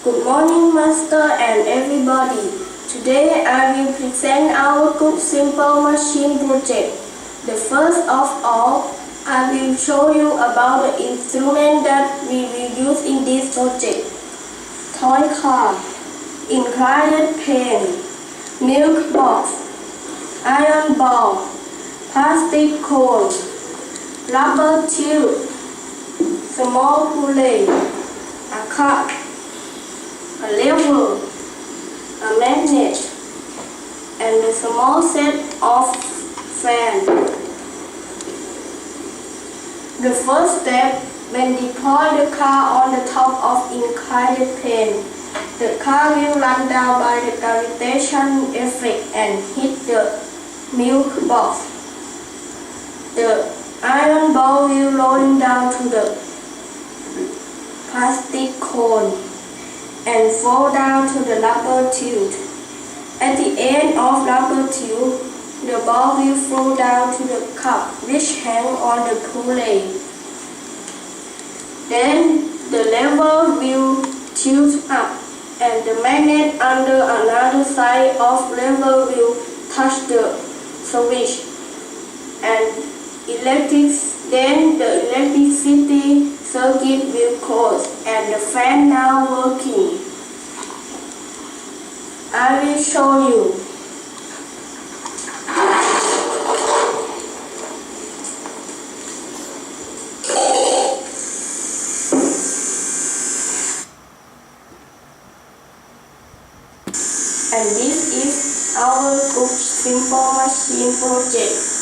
Good morning, Master and everybody. Today I will present our Cook Simple Machine project. The first of all, I will show you about the instrument that we will use in this project. Toy car, inclined pen, milk box, iron ball, plastic cone, rubber tube, small pulley, a cup, a lever, a magnet, and a small set of fans. The first step, when deploy the car on the top of inclined plane, the car will run down by the gravitation effect and hit the milk box. The iron ball will roll down to the plastic cone and fall down to the rubber tube. At the end of rubber tube, the ball will fall down to the cup which hangs on the pulley. Then the lever will tilt up and the magnet under another side of lever will touch the switch and then the electricity circuit will close and the fan now working. I will show you. And this is our Cook Simple Machine project.